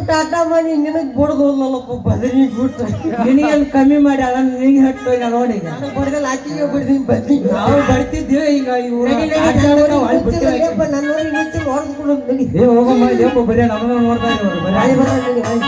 ಟಾಟಾ ಮಾಡಿ ನಿನಗೆ ಬಡ್ದೋಲ್ಲಪ್ಪ ಬದನಿ ಬಿಟ್ಟು ನಿನಗೇನು ಕಮ್ಮಿ ಮಾಡಿ ಅಲ್ಲ ನಿನಗೆ ಹಟ್ಟು ಈಗ ನೋಡಿ ಈಗ ನಾನು ಬಡ್ದಲ್ಲ ಆಕಿಗೆ ಬಡ್ದೀನಿ ಬದ್ನಿ ನಾವು ಬರ್ತಿದ್ದೀವಿ ಈಗ ಇವ್ರು ನನ್ನೂರಿಗೆ ನುಚ್ಚು ಹೊಡೆದ್ಬಿಡು ನಡಿ ಏ ಹೋಗಮ್ಮ ಯಪ್ಪ ಬರೀ ನಮ್ಮನ್ನ ನೋಡ್ತಾ ಇರೋರು ಬರೀ ರಾಜ ಬರ ನಡಿ ರಾಜ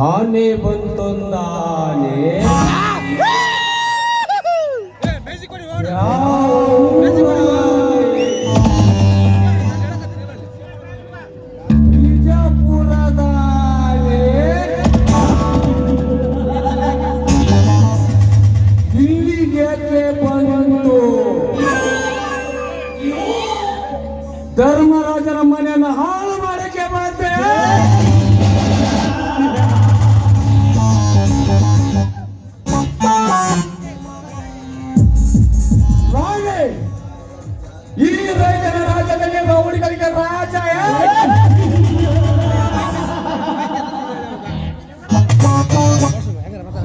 ಆನೆ ಬಂತೊಂದಾನೆ ಬಿಜಾಪುರದಾನೆ ಇಲ್ಲಿಗೆ ಬಂತು ಧರ್ಮರಾಜನ ಮನೆಯನ್ನು ಹಾಳು ಮಾಡಕ್ಕೆ ಬಂತೆ ಈ ರೈತನ ರಾಜ್ಯದಲ್ಲಿ ರೌಡಿಗಳಿಗೆ ರಾಜ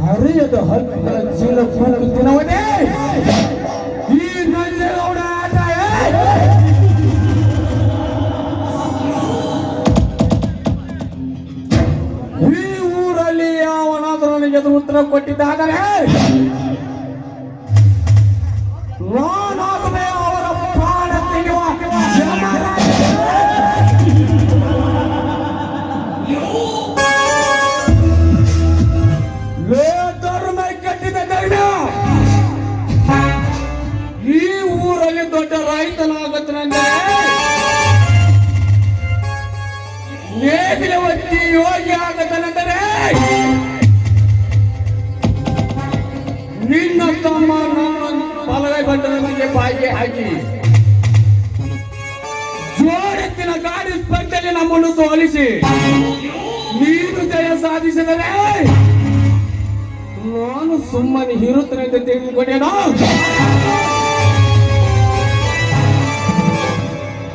ಹರಿಯದ ಹತ್ತಿರ ಚೀಲ ಕೂಗುತ್ತಿನವನೇ ಈ ನಂಜೇಗೌಡ ಆಟ ಈ ಊರಲ್ಲಿ ಯಾವನಾದರೂ ನನಗೆ ಎದುರು ಉತ್ತರ ಕೊಟ್ಟಿದ್ದಾದರೆ ನಾನಾಗಲೇ ಅವರ ಪ್ರಾಣ ತೆಗೆಯುವ ಧರ್ಮ ಕಟ್ಟಿದ ಧರ್ಮ ಈ ಊರಲ್ಲಿ ದೊಡ್ಡ ರೈತನಾಗತ್ತನೆಂದರೆ ನೇಗಿಲ ಒತ್ತಿ ಯೋಗಿ ಆಗತ್ತನೆಂದರೆ ನಿನ್ನ ತಮ್ಮ ನನ್ನ ಬಲಗೈ ಬಂಡನೊಂದಿಗೆ ಬಾಯಿಗೆ ಹಾಕಿ ಜೋಡೆತ್ತಿನ ಗಾಡಿ ಸ್ಪರ್ಧೆಯಲ್ಲಿ ನಮ್ಮನ್ನು ಸೋಲಿಸಿ ನೀನು ಜಯ ಸಾಧಿಸಿದರೆ ನಾನು ಸುಮ್ಮನೆ ಇರುತ್ತೇನೆ ಅಂತ ತಿಳಿದುಕೊಂಡೇನೋ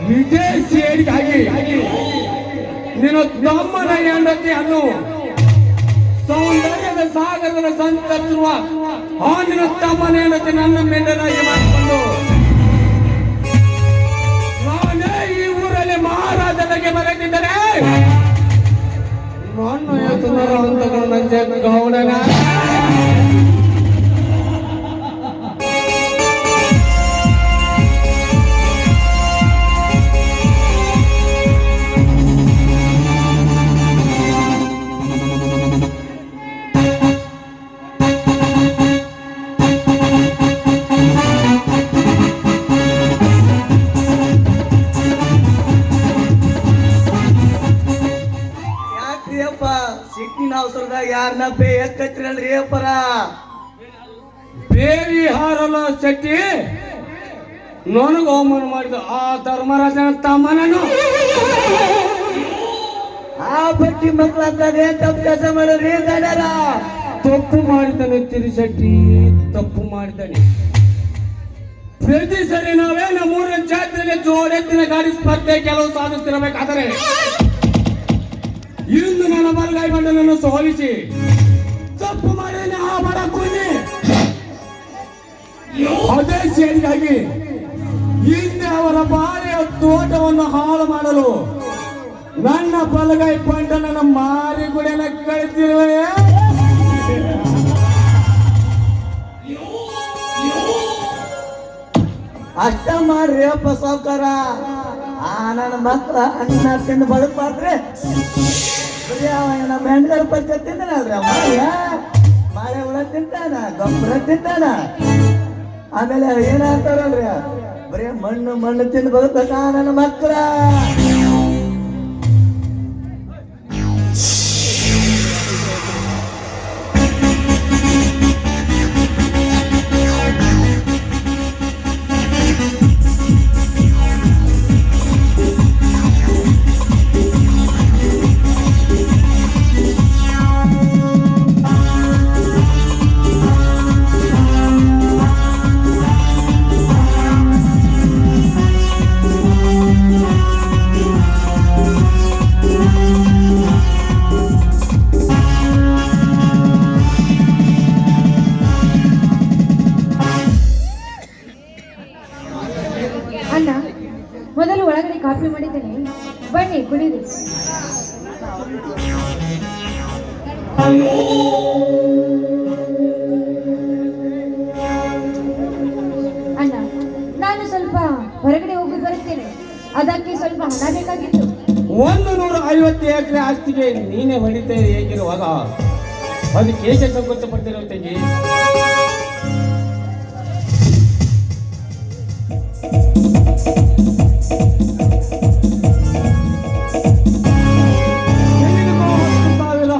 ವಿದೇಶಿ ಹಾಕಿ ನೀನು ತಮ್ಮನ ಹೆಂಡತಿಯನ್ನು ಸೌಂದರ್ಯದ ಸಾಗರದ ಸಂತರಿಸುವ ಆ ನಿನ್ನ ತಮ್ಮನ ಹೆಂಡತಿ ನನ್ನ ಮೆಂಡನಾಗಿ ಮಾಡಿಕೊಂಡು ನಾನೇ ಈ ಊರಲ್ಲಿ ಮಹಾರಾಜನಿಗೆ ಬರೆದಿದ್ದರೆ ನಾನು ಎತ್ತುನರ ಅಂತಗಳು ನಂಜೆ ಗೌಡನ ಅವಸರದಾಗ ಯಾರನ್ನ ಬೇಯಕ್ಕತ್ತಿರಲ್ರಿ ಅಪ್ಪರ ಬೇರಿ ಹಾರಲ್ಲ ಶೆಟ್ಟಿ ನನಗೆ ಅವಮಾನ ಮಾಡಿದ ಆ ಧರ್ಮರಾಜನ ತಮ್ಮನನು ಆ ಬಟ್ಟಿ ಮಕ್ಳು ಅಂತಾನೆ ತಪ್ಪು ಕೆಲಸ ಮಾಡೋರಿ ಗಡರ ತಪ್ಪು ಮಾಡಿದ್ದಾನೆ ತಿರುಶೆಟ್ಟಿ, ತಪ್ಪು ಮಾಡಿದ್ದಾನೆ. ಪ್ರತಿ ಸರಿ ನಾವೇ ನಮ್ಮೂರಿನ ಜಾತ್ರೆಗೆ ಜೋಡೆತ್ತಿನ ಗಾಡಿ ಸ್ಪರ್ಧೆ ಕೆಲವು ಸಾಧಿಸ್ತಿರಬೇಕಾದರೆ ಇಂದು ನನ್ನ ಬಲಗೈ ಬಂಡನನ್ನು ಸೋಲಿಸಿ ತಪ್ಪು ಮಾಡಿದ ಆ ಬಡ ಕುಯ್ಯಿ ಅದೇ ಸೇರಿಗಾಗಿ ಹಿಂದೆ ಅವರ ಬಾಳೆಯ ತೋಟವನ್ನು ಹಾಳು ಮಾಡಲು ನನ್ನ ಬಲಗೈ ಬಂಡನನ್ನು ಮಾರಿ ಗುಡಿಯನ್ನ ಕಳಿಸಿರುವೆ. ಅಷ್ಟ ಮಾಡ್ರಿ ಅಪ್ಪ ಸಾವ್ಕಾರ. ಆ ನನ್ನ ಮಕ್ಳ ಅನ್ನ ತಿಂದು ಬದುಕ್ಬಾರ್ದ್ರಿ. ಬರೀ ಅವ ನಮ್ಮ ಹೆಣ್ಗಾರ ಪಂಚ ತಿಂತಾನಲ್ರಿ ಮಾಳೆ ಹುಳ ತಿಂತಾನ, ಗೊಬ್ಬರ ತಿಂತಾನ, ಆಮೇಲೆ ಏನಾಗ್ತಾರಲ್ರಿ ಬರೀ ಮಣ್ಣು ಮಣ್ಣು ತಿಂದು ಬದುಕ ನನ್ನ ಮಕ್ಕಳ. ಅಣ್ಣ, ಮೊದಲು ಒಳಗಡೆ ಕಾಫಿ ಮಾಡಿದ್ದೇನೆ, ಬನ್ನಿ ಕುಡೀರಿ. ಅಣ್ಣ, ನಾನು ಸ್ವಲ್ಪ ಹೊರಗಡೆ ಹೋಗಿ ಬರುತ್ತೇನೆ, ಅದಕ್ಕೆ ಸ್ವಲ್ಪ ಹಣ ಬೇಕಾಗಿತ್ತು. 150 ಎಕರೆ ಆಸ್ತಿಗೆ ನೀನೇ ಹೊಡಿತಾ ಹೇಗಿರುವಾಗ ಅದಕ್ಕೆ ಏಕೆ ಸಂಕೋಚ ಪಡ್ತಿರೋ ತೆಗಿ?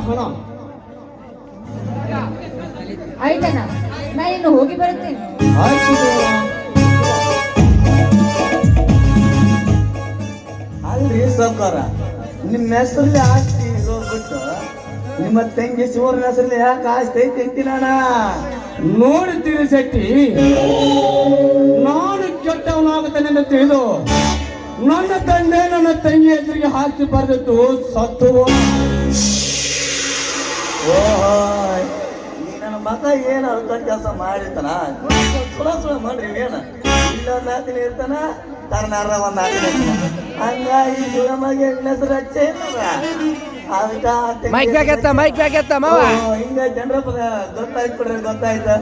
ಹಣ ಆಯ್ತಣ್ಣ, ನಾನಿನ್ನು ಹೋಗಿ ಬರುತ್ತೇನೆ. ಅಲ್ರಿ ಸಾವ್ಕಾರ, ನಿಮ್ಮ ಹೆಸರಲ್ಲಿ ಆಸ್ತಿ ಹೋಗ್ಬಿಟ್ಟು ನಿಮ್ಮ ತಂಗಿ ಶಿವನ ಹೆಸರಲ್ಲಿ ಯಾಕೆ ಆಸ್ತಿ ಐತಿ ಅಂತೀನಣ್ಣ? ನೋಡುತ್ತೀರಿ ಶೆಟ್ಟಿ, ನಾನು ಕೆಟ್ಟವನಾಗುತ್ತೇನೆ ಅಂತ ತಿಳಿದು ನನ್ನ ತಂದೆ ನನ್ನ ತಂಗಿ ಹೆಸರಿಗೆ ಆಸ್ತಿ ಬರೆದಿತ್ತು ಸತ್ತು. ಓಹೋ, ಈ ನನ್ನ ಮಗ ಏನು ಅಳ್ಕೊಂಡ್ ಕೆಲಸ ಮಾಡಿರ್ತಾನ? ಸುಳ ಮಾಡ್ರಿ ಏನ ಇಲ್ಲೊಂದು ಹಾಕಿನ ಇರ್ತಾನ, ತರನಾರ ಒಂದು ಹಾಕಿನ ಇರ್ತಾನ. ಹಂಗಾಗಿ ಶಿವಮಗೆ ಹೆಸರು ಹಚ್ಚೇ ಇರ್ತದ. ಹಿಂಗ ಜನರ ಗೊತ್ತಾಯ್ತು ಬಿಡ್ರಿ, ಗೊತ್ತಾಯ್ತು.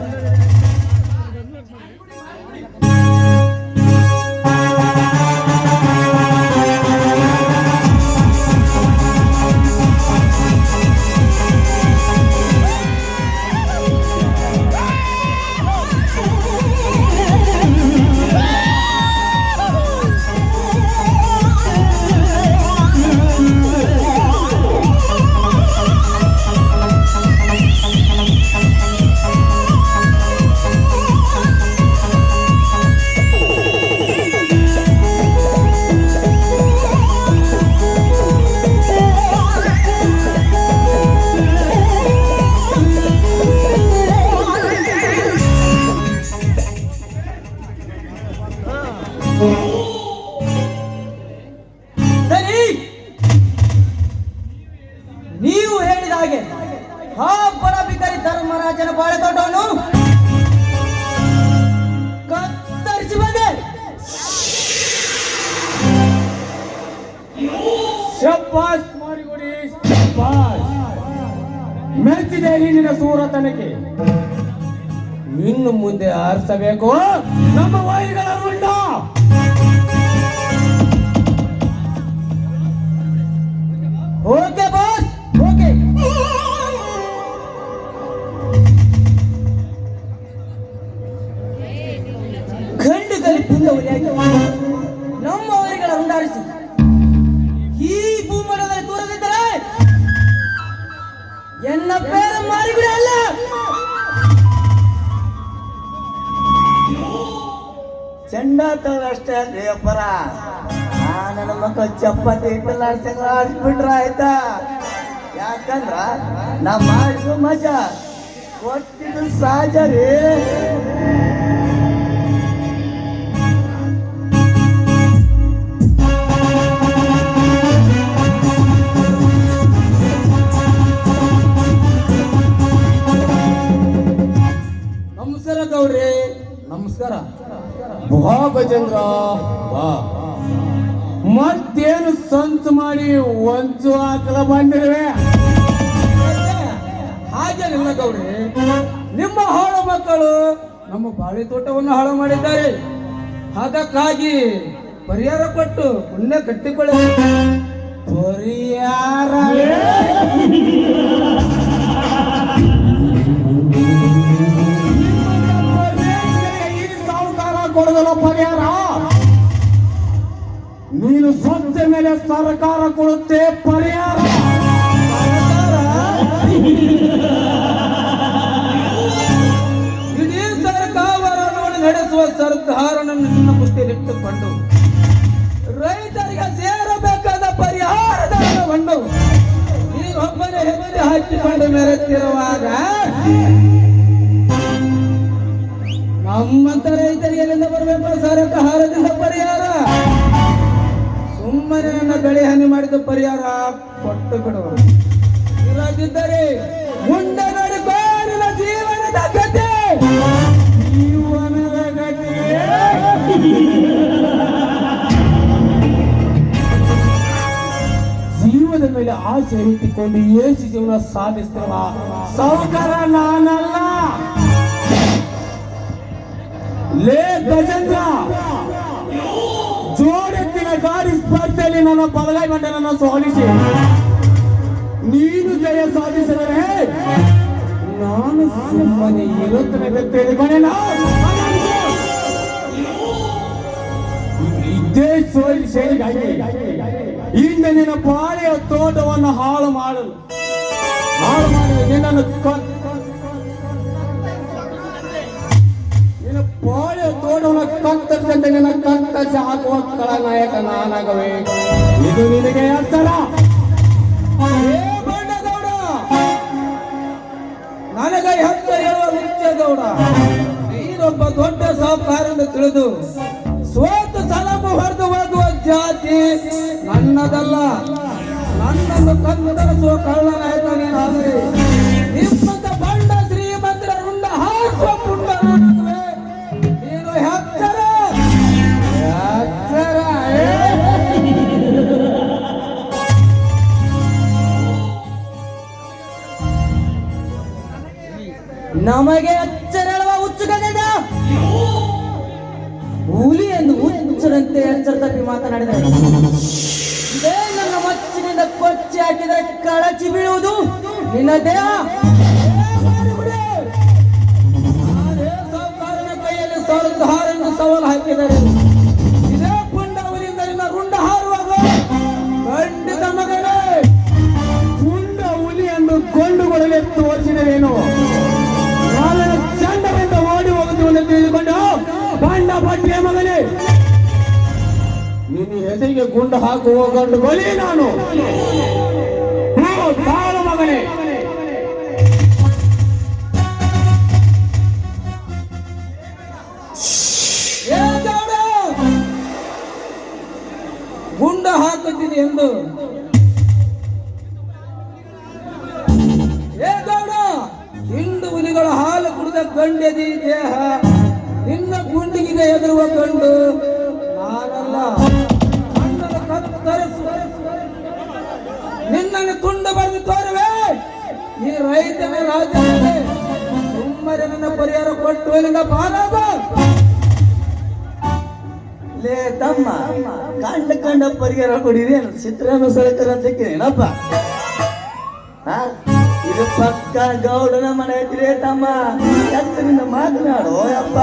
ನೀವು ಹೇಳಿದ ಹಾಗೆ ಆ ಬಡ ಬಿಕಾರಿ ಧರ್ಮರಾಜನ ಬಾಳೆತೋಟವನ್ನು ಕತ್ತರಿಸಿ ಬಂದೆ. ಶಬ್ಬಾಸ್ ಮಾಡಿಕೊಡಿ, ಶಬ್ಬಾಸ್. ಮೆಚ್ಚಿದೆ ನಿನ್ನ ಸೂರತನಕ್ಕೆ. ಇನ್ನು ಮುಂದೆ ಆರಿಸಬೇಕು ನಮ್ಮ ವೈರಿಗಳ ರುಂಡ. Okay boss, okay. ಗಂಡುಗಲಿ ಪುಂಗವಲಿಯಾಗಿ ನಮ್ಮ ಅವರಿಗಳ ಉಂಡಾರಿಸಿ ಈ ಭೂಮಂಡಲದಲ್ಲಿ ತೋರದಿದ್ದರೆ ಎನ್ನ ಪೇರು ಮಾರಿಗುಡಿ ಅಲ್ಲ. ಚೆಂಡ ಅಷ್ಟೇ ಅಲ್ರಿ ಅಪ್ಪರ. ನನ್ನ ಮಕ್ಕಳು ಚಪಾತಿ ಹಿಟ್ಟೆಲ್ಲ ಆಡಿಸ್ಬಿಟ್ರ ಆಯ್ತಾ. ಯಾಕಂದ್ರ ನಾ ಮಾಡಿದ್ದು ಮಜಾ, ಕೊಟ್ಟಿದ್ದು ಸಹಜ ರೀ. ನಮಸ್ಕಾರ ಗೌಡ್ರಿ, ನಮಸ್ಕಾರ. ಬಾ ಗಜೇಂದ್ರ ಬಾ. ಮತ್ತೇನು ಸಂಚು ಮಾಡಿ ಒಂಚು ಹಾಕಲ ಬಂದಿರುವೆ? ಹಾಗೇನಿಲ್ಲ ಗೌಡ್ರಿ, ನಿಮ್ಮ ಹಾಳು ಮಕ್ಕಳು ನಮ್ಮ ಬಾಳೆ ತೋಟವನ್ನು ಹಾಳು ಮಾಡಿದ್ದಾರೆ. ಅದಕ್ಕಾಗಿ ಪರಿಹಾರ ಕೊಟ್ಟು ಪುಣ್ಯ ಕಟ್ಟಿಕೊಳ್ಳಿ. ಪರಿಹಾರ ಈ ಸಾಹುಕಾರ ಕೊಡೋದಲ್ಲ ಪರಿಹಾರ. ನೀನು ಸತ್ತ ಮೇಲೆ ಸರ್ಕಾರ ಕೊಡುತ್ತೆ ಪರಿಹಾರ. ಇಡೀ ಸರ್ಕಾರವನ್ನು ನಡೆಸುವ ಸರ್ದಾರನನ್ನು ನಿನ್ನ ಪುಷ್ಟಿಯಲ್ಲಿಟ್ಟುಕೊಂಡು ರೈತರಿಗೆ ಸೇರಬೇಕಾದ ಪರಿಹಾರದ ಹಣವನ್ನು ನೀನೊಬ್ಬನೇ ಹೆಜ್ಜೆ ಹಾಕಿಕೊಂಡು ಮೆರೆತಿರುವಾಗ ನಮ್ಮಂತ ರೈತರಿಗೆ ಎಲ್ಲಿಂದ ಬರಬೇಕು ಸರ್ಕಾರದಿಂದ ಪರಿಹಾರ? ಸುಮ್ಮನೆ ನನ್ನ ಬೆಳೆ ಹಾನಿ ಮಾಡಿದ ಪರಿಹಾರ ಕೊಟ್ಟು ಬಿಡುವ. ಇಲ್ಲದಿದ್ದರೆ ಮುಂದೆ ನಡಿಕೋರಿನ ಜೀವನದ ಗತಿ. ಜೀವನದ ಗತಿ ಜೀವದ ಮೇಲೆ ಆಸೆ ಇಟ್ಟುಕೊಂಡು ಏಸು ಜೀವನ ಸಾಧಿಸ್ತಿರುವ ಸಾಹುಕಾರ ನಾನಲ್ಲ. ಲೇ ಗಜೇಂದ್ರ, ಜೋಡೆತ್ತಿನ ಗಾಡಿ ಸ್ಪರ್ಧೆಯಲ್ಲಿ ನನ್ನ ಬಲಗೈ ಮಂಡಲನ್ನು ಸೋಲಿಸಿ ನೀನು ಜಯ ಸಾಧಿಸಿದರೆ ನಾನು ಸುಮ್ಮನೆ ಇರುತ್ತೇನೆ ತಿಳಿದುಕೊಂಡೆ. ಇದೇ ಶೈಲಿಗಾಗಿ ಇಂದ ನಿನ್ನ ಬಾಳೆಯ ತೋಟವನ್ನು ಹಾಳು ಮಾಡಿ ನಿನ್ನನ್ನು ನಿನ್ನ ಬಾಳೆಯ ತೋಟವನ್ನು ಕತ್ತರಿಸಂತೆ ನಿನ್ನ ಕತ್ತರಿಸಿ ಹಾಕುವ ನಾಯಕ ನಾನಾಗವೇ. ಇದು ನಿನಗೆ ಎತ್ತರ. ನನಗೆ ಹೆತ್ತ ಹೇಳುವ ನಿತ್ಯ ಗೌಡ, ನೀನೊಬ್ಬ ದೊಡ್ಡ ಸಾಹುಕಾರನ್ನು ತಿಳಿದು ಸೋತು ಸಲಮು ಹೊಡೆದು ಹೋಗುವ ಜಾತಿ ನನ್ನದಲ್ಲ. ನನ್ನನ್ನು ಕತ್ತರಿಸುವ ಕಳ್ಳನಾಯಕ ನೀನಾದರೆ ನಿಮ್ಮಂತ ಬಂಡ ಶ್ರೀಮಂತರ ರುಂಡ ಹಾಕುವ ಪುಂಡ ನಾನಲ್ವೇ? ನೀನು ಹೆತ್ತರ ನಮಗೆ ಎಚ್ಚರ ಹೇಳುವ ಹುಚ್ಚುಗದ ಹುಲಿ ಎಂದು ಹುಚ್ಚರಂತೆ ಎಚ್ಚರ ತಪ್ಪಿ ಮಾತನಾಡಿದರೆ ಇದೇ ನನ್ನ ಮಚ್ಚಿನಿಂದ ಕೊಚ್ಚಿ ಹಾಕಿದರೆ ಕಳಚಿ ಬೀಳುವುದು ನಿನ್ನ ದೇಹ. ಸಾಹುಕಾರನ ಕೈಯಲ್ಲಿ ಸರ್ದಾರನ್ನು ಸವಾಲು ಹಾಕಿದರೆ ಇದೇ ಪುಂಡ ಹುಲಿಯಿಂದ ನಿನ್ನ ರುಂಡ ಹಾರುವಾಗ ಖಂಡಿತ ಮಗನೇ ಪುಂಡ ಹುಲಿ ಎಂದು ಕೊಂಡುಗೊಡಲೆ ತೋರಿಸಿದರೇನು? ಚಂಡದಿಂದ ಓಡಿ ಹೋಗುವುದು ತಿಳಿದುಕೊಂಡು ಗಂಡ ಬಟ್ಟೆಯ ಮಗನೇ, ನಿನ್ನ ಹೆಸರಿಗೆ ಗುಂಡು ಹಾಕುವ ಗಂಡು ಬಲಿ ನಾನು. ತಾಳು ಮಗನೇ. ಗುಂಡ ಹಾಕುತ್ತೀನಿ ಎಂದು ಗೌಡ, ಹಿಂಡು ಹುಲಿಗಳ ಹಾಲು ಕುಡಿದ ಗಂಡೆದಿ ದೇಹ ನಿನ್ನ ಗುಂಡಿಗೆ ಎದುರುವ ಗಂಡು ನಾನಲ್ಲ. ನನ್ನನ್ನು ಕತ್ತರಿಸು, ನಿನ್ನನ್ನು ತುಂಡು ಬರೆದು ತೋರುವೆ. ಈ ರೈತನ ರಾಜ್ಯದಲ್ಲಿ ಸುಮ್ಮನೆ ನನ್ನ ಪರಿಹಾರ ಕೊಟ್ಟು ಇಲ್ಲಿಂದ ಪಾರಾಗ. ಲೇ ತಮ್ಮ, ಕಂಡ ಪರಿಹಾರ ಕೊಡಿರಿ ಚಿತ್ರಾನ್ನ ಸರಕಾರ ಅಂತ ಏನಪ್ಪ? ಇದು ಪಕ್ಕ ಗೌಡನ ಮನೆ ಐತ್ರಿ ತಮ್ಮ, ಎತ್ತರಿಂದ ಮಾತನಾಡು ಯಪ್ಪ.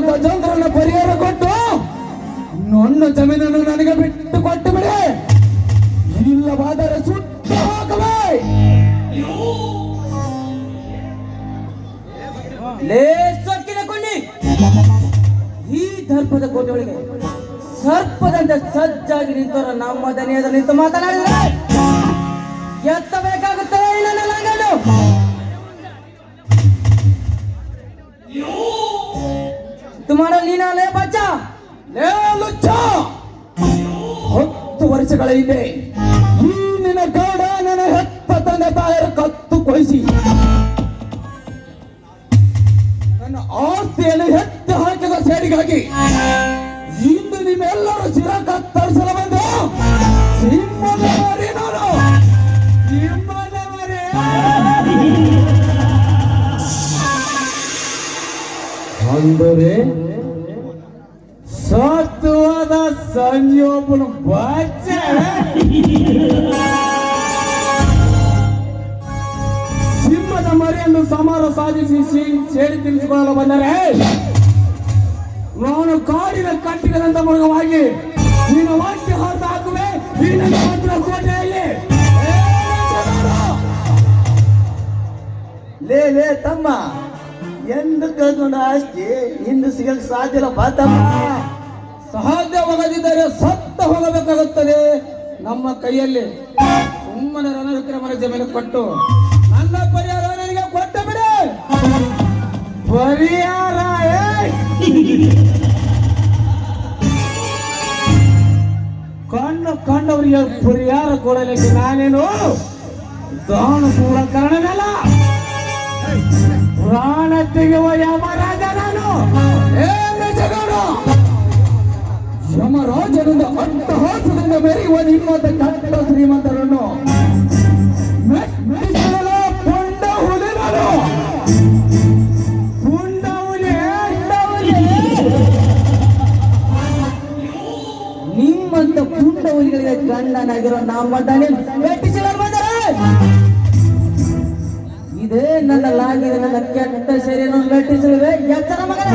ಗಜೇಂದ್ರನ ಪರಿಹಾರ ಕೊಟ್ಟು ನನ್ನ ಜಮೀನನ್ನು ನನಗೆ ಬಿಟ್ಟು ಕೊಟ್ಟು ಬಿಡಿ, ಇಲ್ಲವಾದರೆ ಸುಟ್ಟು ಹೋಗಲೇ. ಲೇ ಸೊಕ್ಕಿನ ಕೊಂಡಿ, ಈ ದರ್ಪದ ಕೋಟೆಯೊಳಗೆ ಸರ್ಪದಂತೆ ಸಜ್ಜಾಗಿ ನಿಂತವರು ನಮ್ಮ ದನಿಯದ ನಿಂತು ಮಾತನಾಡಿದರೆ ಎತ್ತಬೇಕಾಗುತ್ತದೆ ನನ್ನ ಲಂಗನು. ಮಾಡಲು ನೀನಲ್ಲೇ ಬಚ್ಚ, ಲೇ ಲುಚ್ಚ, 10 ವರ್ಷಗಳ ಹಿಂದೆ ಈ ನಿನ್ನ ಗೌಡ ನನ್ನ ಹೆತ್ತ ತಂದೆ ತಾಯರ ಕತ್ತು ಕೊಯಿಸಿ ನನ್ನ ಆಸ್ತಿಯನ್ನು ಎತ್ತು ಹಾಕಿದ ಸೇಡಿಗಾಗಿ ಇಂದು ನಿಮ್ಮೆಲ್ಲರೂ ಶಿರ ಕತ್ತರಿಸಲು ಬಂದು ಸಿಂಹದ ಮರಿ ನಾನು, ಸಿಂಹದ ಮರಿ. ಅಂದರೆ ಸತ್ವದ ಸಂಜೀವನ ಬಚ್ಚ ಸಿಂಹದ ಮರಿಯನ್ನು ಸಮಾರ ಸಾಧಿಸಿ ಸೇಡಿ ತಿಳಿಸಿಕೊಳ್ಳಲು ಬಂದರೆ ನಾನು ಕಾಡಿನ ಕಟ್ಟಿಗದಂತ ಮೃಗವಾಗಿ ನಿನ್ನ ವಾಕ್ಯ ಹೊರತು ಹಾಕುವೆ ಈ ನನ್ನ ಮಾತ್ರ ಕೋಟೆಯಲ್ಲಿ. ಲೇ ಲೇ ತಮ್ಮ, ಎಂದು ಕಳ್ಕೊಂಡ ಆಸ್ತಿ ಇಂದು ಸಿಗಲು ಸಾಧ್ಯ ಇಲ್ಲ ಬಾ ತಮ್ಮ. ಸಾಧ್ಯವಾಗದಿದ್ದರೆ ಸತ್ತ ಹೋಗಬೇಕಾಗುತ್ತದೆ ನಮ್ಮ ಕೈಯಲ್ಲಿ. ಸುಮ್ಮನೆ ರಣವಿಕ್ರಮನ ಜಮೀನು ಕೊಟ್ಟು ನನ್ನ ಪರಿಹಾರ ನನಗೆ ಕೊಟ್ಟ ಬಿಡಿ. ಪರಿಹಾರ ಕಂಡವರಿಗೆ ಪರಿಹಾರ ಕೊಡಲಿಕ್ಕೆ ನಾನೇನು ದಾನ ಕೂಡ ಕಾರಣವಲ್ಲ, ಪ್ರಾಣ ತೆಗೆಯುವ ಯಮರಾಜ ನಾನು. ಯಮರಾಜನಿಂದ ಅಟ್ಟಹಾಸದಿಂದ ಮೆರೆಯುವ ನಿಮ್ಮಂತ ಕಟ್ಟ ಶ್ರೀಮಂತರನ್ನು ಮೆಟ್ಟಿಸಲು ಪುಂಡ ಹುಲಿ ನಾನು, ಪುಂಡ ಹುಲಿ. ನಿಮ್ಮಂತ ಪುಂಡ ಹುಲಿಗಳಿಗೆ ಗಂಡನಾಗಿರೋ ನಮ್ಮ ದನಿ ಮೆಟ್ಟಿಸಲು ಬಂದರೆ ಇದೇ ನನ್ನ ಲಾಗಿದೆ, ನನ್ನ ಕೆಟ್ಟ ಶರೀರ ಮೆಟ್ಟಿಸಲುವೆ ಎಚ್ಚರ ಮಗನ.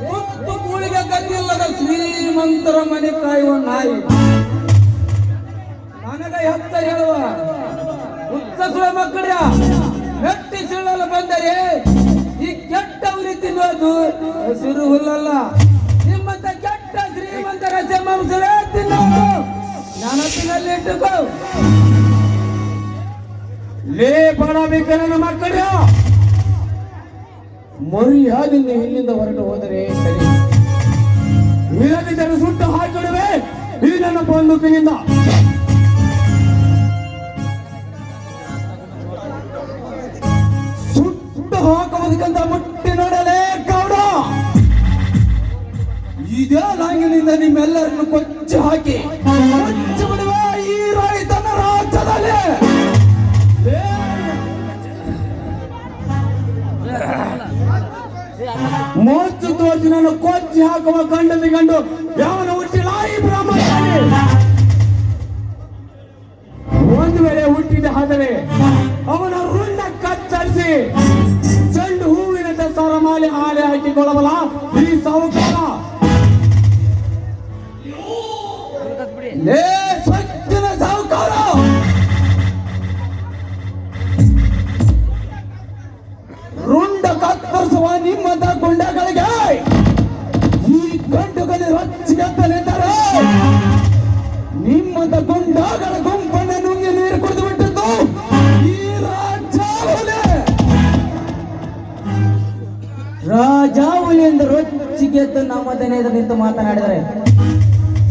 ತುತ್ತು ಕೂಳಿಗೆ ಗತಿಯಿಲ್ಲದ ಶ್ರೀಮಂತರ ಮನೆ ಕಾಯುವ ನಾಯಿ ನನಗೆ ಎತ್ತ ಹೇಳುವ ಉತ್ತಸುಳ ಮಕ್ಕಳ ಮೆಟ್ಟಿ ಸುಳ್ಳಲು ಬಂದರೆ ಈ ಕೆಟ್ಟ ಹುಲಿ ತಿನ್ನೋದು ಹಸಿರು ಹುಲ್ಲಲ್ಲ, ನಿಮ್ಮಂತ ಕೆಟ್ಟ ಶ್ರೀಮಂತರ ಮಾಂಸವೇ ತಿನ್ನೋದು. ನೆನಪಿನಲ್ಲಿ ಇಟ್ಟುಕೋ. ಲೇ ಬಡಬೇಕ ನನ್ನ ಮಕ್ಕಳ, ಮರ್ಯಾದಿಂದ ಇಲ್ಲಿಂದ ಹೊರಟು ಹೋದರೆ ಸರಿ, ಇಲ್ಲದಿದ್ದರೆ ಸುಟ್ಟು ಹಾಕಿಡುವೆ ಈ ನನ್ನ ಬಂದೂಕಿನಿಂದ. ಸುಟ್ಟು ಹಾಕುವುದಕ್ಕಂತ ಮುಟ್ಟಿ ನೋಡಲೇ ಗೌಡ, ಇದೇ ಲಾಂಗಿನಿಂದ ನಿಮ್ಮೆಲ್ಲರನ್ನು ಕೊಚ್ಚಿ ಹಾಕಿ ಕೊಚ್ಚಿ ಬಿಡುವ ಈ ರೈತನ ರಾಜ್ಯದಲ್ಲಿ. ಮೋಚು ತೋರಿಸಿ ನಾನು ಕೊಚ್ಚಿ ಹಾಕುವ ಗಂಡದ ಗಂಡು ಯಾವನ ಹುಟ್ಟಿಲ್ಲ ಈ ಬ್ರಾಹ್ಮಣ. ಒಂದು ವೇಳೆ ಹುಟ್ಟಿದ ಆದರೆ ಅವನ ರುಂಡ ಕತ್ತರಿಸಿ ಚೆಂಡು ಹೂವಿನ ಸರಮಾಲೆ ಆಲೆ ಹಾಕಿಕೊಳ್ಳಬಲ್ಲ ಈ ಸಾಹುಕಾರ. ಲೇ ಸ್ವಚ್ಛನ ಸಾಹುಕಾರ, ರುಂಡ ಕತ್ತರಿಸುವ ನಿಮ್ಮಂತ ಗುಂಡಗಳಿಗೆ ಈ ಗಂಡುಗಲಿ ರೊಚ್ಚಿಗೆತ್ತ ನಿಂತರೆ ನಿಮ್ಮಂತ ಗುಂಡಗಳ ಗುಂಪನ್ನು ನುಂಗಿ ನೀರು ಕುಡಿದು ಬಿಟ್ಟಿದ್ದು ಈ ರಾಜಾವಲಿ ಎಂದು ರೊಚ್ಚಿಗೆದ್ದು ನಮ್ಮ ದನಿಯದ ನಿಂತು ಮಾತನಾಡಿದರೆ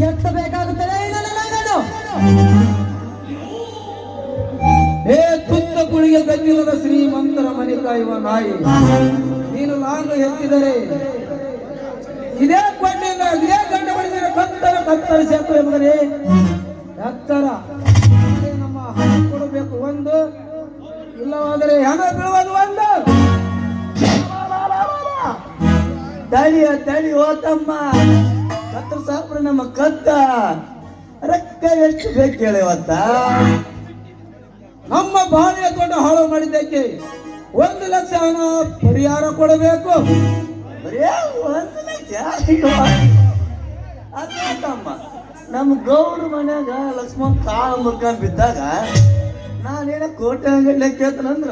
ಎತ್ತಬೇಕಾಗುತ್ತದೆ ನನ್ನ ಲಂಗನು. ಹೇ ತುತ್ತ ಕುಳಿಗೆ ಗದ್ದಿಲ್ಲದ ಶ್ರೀಮಂತರ ಮನೆ ಕಾಯುವ ನಾಯಿ, ನೀನು ಲಾಂಗ ಎತ್ತಿದರೆ ಇದೇ ಕೊಂಡಿಂದ ಇದೇ ಗಂಡ ಬಡಿದರೆ ಕತ್ತರಿಸಿ ಹಾಕು ಎಂಬುದರೆ ಎತ್ತರ. ನಮ್ಮ ಹಣ ಕೊಡಬೇಕು ಒಂದು, ಇಲ್ಲವಾದರೆ ಹಣ ಬೀಳುವುದು ಒಂದು. ತಳಿ ಓ ತಮ್ಮ, ಕತ್ರ ಸಾಕ್ರೆ ನಮ್ಮ ಕತ್ತ ರೊಕ್ಕ ಎಷ್ಟು ಬೇಕು ಹೇಳಿವತ್ತ. ನಮ್ಮ ಬಾಳಿಯ ದೊಡ್ಡ ಹಾಳು ಮಾಡಿದ್ದಕ್ಕೆ 1 ಲಕ್ಷ ಹಣ ಪರಿಹಾರ ಕೊಡಬೇಕು. ಬರೀ 1 ಲಕ್ಷ ಅದೇತಮ್ಮ ನಮ್ಮ ಗೌಡ್ರ ಮನ್ಯಾಗ ಲಕ್ಷ್ಮಣ್ ಕಾಳು ಮುರ್ಕೊಂಡು ಬಿದ್ದಾಗ ನಾನೇನ ಕೋಟೆ ಅಂಗಡಿ ಕೇಳ್ತಾನಂದ್ರ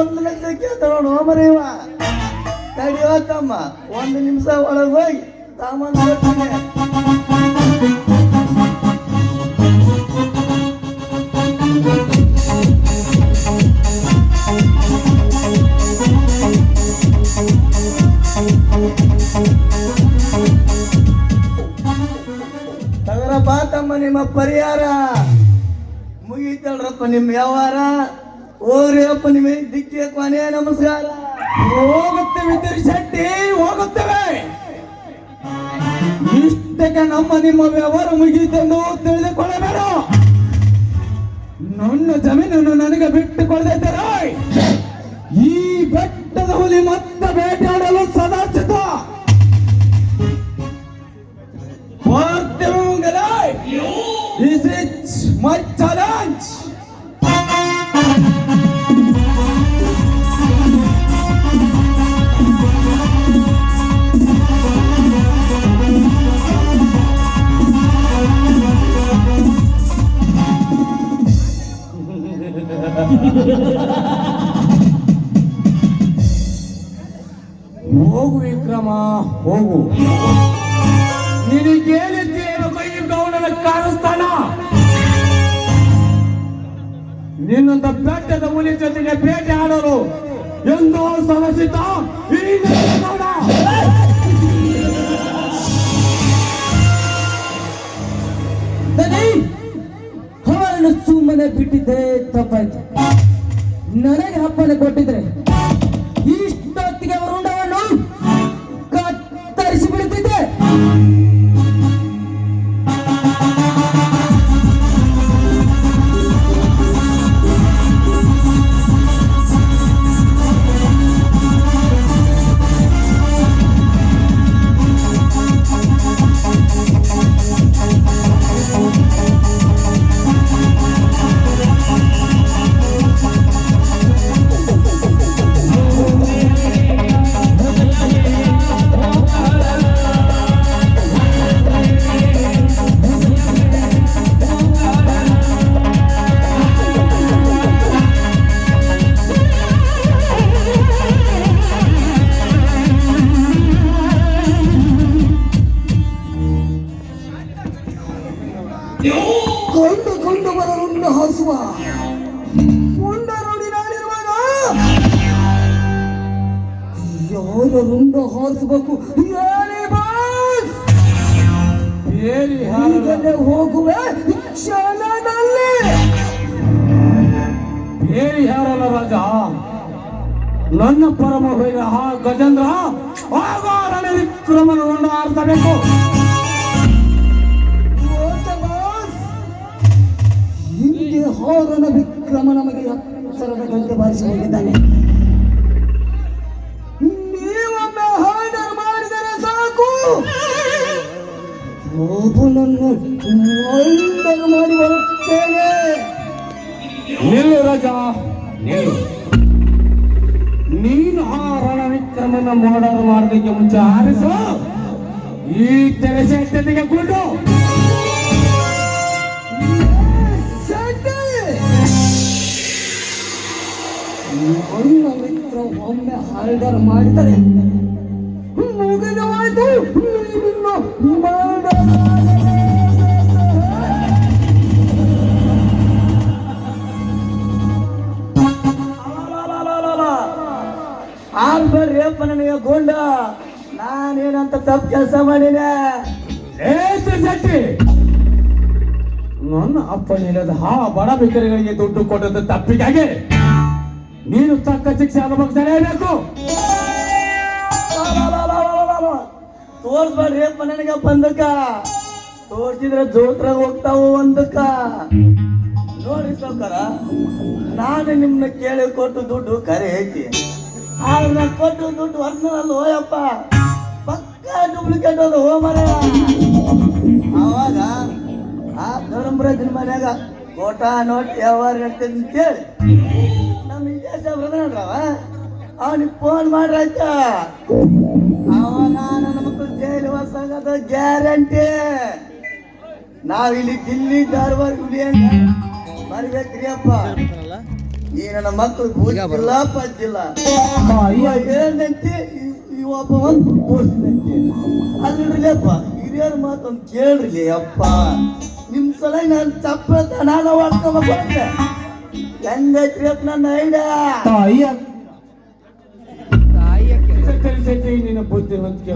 1 ಲಕ್ಷ ಕೇಳ್ತಾನ ನೋಡ ಮರೀವ ತಡಿಯೋತಮ್ಮ 1 ನಿಮಿಷ ಒಳಗೆ ಹೋಗಿ ಸಾಮಾನು ಕೊಡ್ತೀನಿ. ತಗರಪ್ಪ ತಮ್ಮ ನಿಮ್ಮ ಪರಿಹಾರ ಮುಗೀತಲ್ರಪ್ಪ ನಿಮ್ಮ ವ್ಯವಹಾರ. ಹೋಗ್ರಿಯಪ್ಪ ನಿಮಗೆ ದಿಕ್ಕಿ ಕೊನೆ ನಮಸ್ಕಾರ. ಹೋಗುತ್ತೇವೆ ಶೆಟ್ಟಿ, ಹೋಗುತ್ತೇವೆ. ಇಷ್ಟಕ್ಕೆ ನಮ್ಮ ನಿಮ್ಮ ವ್ಯವಹಾರ ಮುಗಿತೆಂದು ತಿಳಿದುಕೊಳ್ಳಬೇಡ. ನನ್ನ ಜಮೀನನ್ನು ನನಗೆ ಬಿಟ್ಟುಕೊಳ್ಳದಿದ್ದರೆ ಈ ಬೆಟ್ಟದ ಹುಲಿ ಮತ್ತೆ ಬೇಟೆಯಾಡಲು ಸದಾ ಸಿದ್ಧ. ಬರ್ತೇವೆ ಮುಂಗಲೇ. This is my challenge. ಹೋಗು ವಿಕ್ರಮ, ಹೋಗು. ನಿನಗೇನಿದ್ದೇನು ಕೈ ಗೌಡನ ಕಾಣಿಸ್ತಾನ? ನಿನ್ನಂತ ಬೆಟ್ಟದ ಹುಲಿ ಜೊತೆಗೆ ಬೇಟೆ ಆಡಲು ಎಂದೋ ಸಮಸಿತ ಈ ಗೌಡ. ಅವರನ್ನು ಸುಮ್ಮನೆ ಬಿಟ್ಟಿದ್ದೆ ತಪ್ಪಾಯ್ತು. ನನಗೆ ಅಪ್ಪನೆ ಕೊಟ್ಟಿದ್ರೆ ಇಷ್ಟೊತ್ತಿಗೆ ಅವರು ಉಂಡವನ್ನು ಕತ್ತರಿಸಿ ಬಿಡುತ್ತಿದ್ದೆ. ಕೊಂಡು ಬರಲು ಹಾಸುವ ಉಂಡ ನೋಡಿ ನಾನಿರುವಾಗ ಯಾರು ರುಂಡ ಹಾರಿಸಬೇಕು ಹೇಳಿ ಬಾಸ್. ಈಗಲೇ ಹೋಗುವೆ ಕ್ಷಣದಲ್ಲಿ. ಬೇರೆ ಯಾರಲ್ಲ ರಾಜ, ನನ್ನ ಪರಮ ವೈರ ಗಜೇಂದ್ರ ಆಗ ರಣವಿಕ್ರಮನ ರುಂಡ ಹಾರಿಸಬೇಕು. ಹಿಂದೆ ಹೋರನ ವಿಕ್ರಮ ನಮಗೆ ಅಕ್ಷರದ ಗಂಟೆ ಬಾರಿಸಿ ಹೋಗಿದ್ದಾನೆ. ನೀವೊಮ್ಮೆ ಹಾರ್ಡರ್ ಮಾಡಿದರೆ ಸಾಕು, ಒಬ್ಬನನ್ನು ಹಾರ್ಡರ್ ಮಾಡಿ ಬರುತ್ತೇನೆ. ನಿಲ್ಲು ರಾಜ, ನಿಲ್ಲು. ನೀನು ಆ ರಣವಿಕ್ರಮನ ಮರ್ಡರ್ ಮಾಡೋದಕ್ಕೆ ಮುಂಚೆ ಹಾರಿಸು ಈ ತೆರೆಸೆಟ್ಟಿಗೆ ಕೊಡು. ನನ್ನ ಮಿತ್ರ ಒಮ್ಮೆ ಹಾರ್ಡರ್ ಮಾಡಿದರೆ ಮುಗಿದವಾಯ್ತು. ಆಗ್ಬೇಡ್ರಿ ಅಪ್ಪ ನನಗೆ ಗೊಂಡ. ನಾನೇನಂತ ತಪ್ಪು ಕೆಲಸ ಮಾಡಿದೆ. ನನ್ನ ಅಪ್ಪನಿಲ್ಲದ ಬಡ ಬಿಕ್ಕರಿಗಳಿಗೆ ದುಡ್ಡು ಕೊಟ್ಟದ ತಪ್ಪಿಗಾಗಿ ನೀನು ತಕ್ಕ ಶಿಕ್ಷೆ ಅನುಭವಿಸಲೇಬೇಕು. ತೋರ್ಸ್ಬೇಡ್ರಿ ಅಪ್ಪ ನನಗೆ ಬಂದಕ್ಕ. ತೋರ್ಸಿದ್ರೆ ಜೋತ್ರಾಗ ಹೋಗ್ತಾವು ಒಂದಕ್ಕ. ನೋಡಿ ಸಾವ್ಕಾರ, ನಾನು ನಿಮ್ನ ಕೇಳಿ ಕೊಟ್ಟು ದುಡ್ಡು ಕರೆ ಐತಿ. ಆದ್ರೆ ಕೊಟ್ಟು ದುಡ್ಡು ವರ್ಣನಲ್ಲ ಹೋಯಪ್ಪ, ಪಕ್ಕ ಡೂಪ್ಲಿಕೇಟ್ ಅದು ಹೋ ಮರ. ಅವಾಗ ಆ ಧರ್ಮರಾಜನ ಮನ್ಯಾಗ ಕೋಟಾ ನೋಟ್ ವ್ಯವಹಾರ ನಡ್ತೇನೆ ಅಂತೇಳಿ ನಮ್ಮ ವಿಜಯ ಸಾಹೇಬ್ರ ಅವನಿಗೆ ಫೋನ್ ಮಾಡ್ರಾಯ್ತ. ಅವನ ನನ್ನ ಮಕ್ಕಳು ಜೈಲು ವಾಸಾಗದ ಗ್ಯಾರಂಟಿ. ನಾವಿಲ್ಲಿ ದಿಲ್ಲಿ ಧಾರವಾಡ ಉಳಿಯಂಗ ಬರ್ಬೇಕ್ರಿ ಅಪ್ಪ. ಈ ನನ್ನ ಮಕ್ಕಳು ಬೂಜಿಲ್ಲ ಪಜ್ಜಿಲ್ಲ. ಹೇಳ್ದಂತೆ ಇವಪ್ಪ ಒಂದು ತೋರಿಸಿದಂತೆ ಅಲ್ಲಿಡ್ರಿ ಅಪ್ಪ. ಹಿರಿಯರ ಮಾತೊಂದು ಕೇಳ್ರಿ ಅಪ್ಪ. ನಿಮ್ ಸಲ ನಾನು ಚಪ್ಪಳ ನಾನು ಹೊಡ್ಕೊಬೇಕು. ಹೆಂಗೈತ್ರಿ ಅಪ್ಪ ನನ್ನ ಐಡಿಯಾ? ನಿನ್ನ ಬುದ್ಧಿ ಹೊಂದ್ಕೆ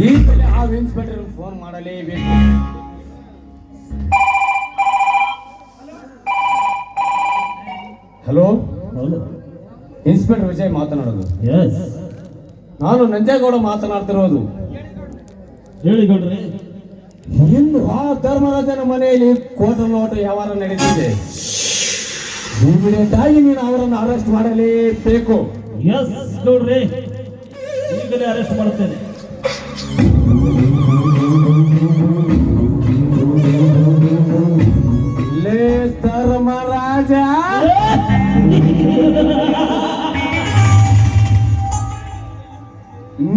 ಈಗಲೇ ಆ ಇನ್ಸ್ಪೆಕ್ಟರ್ ಫೋನ್ ಮಾಡಲೇಬೇಕು. ಹಲೋ, ಇನ್ಸ್ಪೆಕ್ಟರ್ ವಿಜಯ್ ಮಾತನಾಡೋದು. ನಾನು ನಂಜೇಗೌಡ ಮಾತನಾಡ್ತಿರೋದು. ಹೇಳಿ ಗೌಡ್ರಿ. ಇನ್ನು ಆ ಧರ್ಮರಾಜನ ಮನೆಯಲ್ಲಿ ಕೋಟ ನೋಟ ವ್ಯವಹಾರ ನಡೀತಿದೆ. ಇಮಿಡಿಯೇಟ್ ಆಗಿ ನೀನು ಅವರನ್ನು ಅರೆಸ್ಟ್ ಮಾಡಲೇಬೇಕು. ಎಸ್ ಗೌಡ್ರಿ, ಈಗಲೇ ಅರೆಸ್ಟ್ ಮಾಡ್ತೇನೆ. ಲೇ ಧರ್ಮರಾಜ,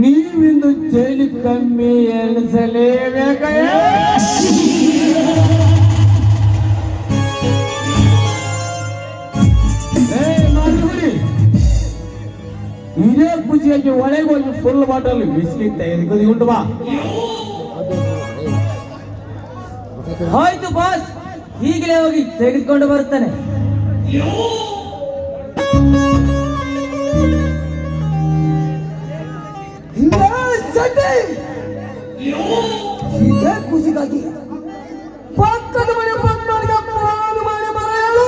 ನೀವಿಂದು ಜೈಲು ಕಮ್ಮಿ ಎಣಿಸಲೇಬೇಕೇ? ಇದೇ ಖುಷಿಯಾಗಿ ಒಳಗೆ ಹೋಗಿ ಫುಲ್ ಬಾಟಲ್ ಬಿಸ್ಲಿ ತೆಗೆದುಕೊಂಡು ಬಾ. ಆಯ್ತು ಬಾಸ್, ಈಗಲೇ ಹೋಗಿ ತೆಗೆದುಕೊಂಡು ಬರುತ್ತಾನೆ. ಇದೇ ಖುಷಿಗಾಗಿ ಪಕ್ಕದ ಮನೆ ಬಂದವರಿಗೆ ಫೋನ್ ಮಾಡಿ ಬರೆಯಲು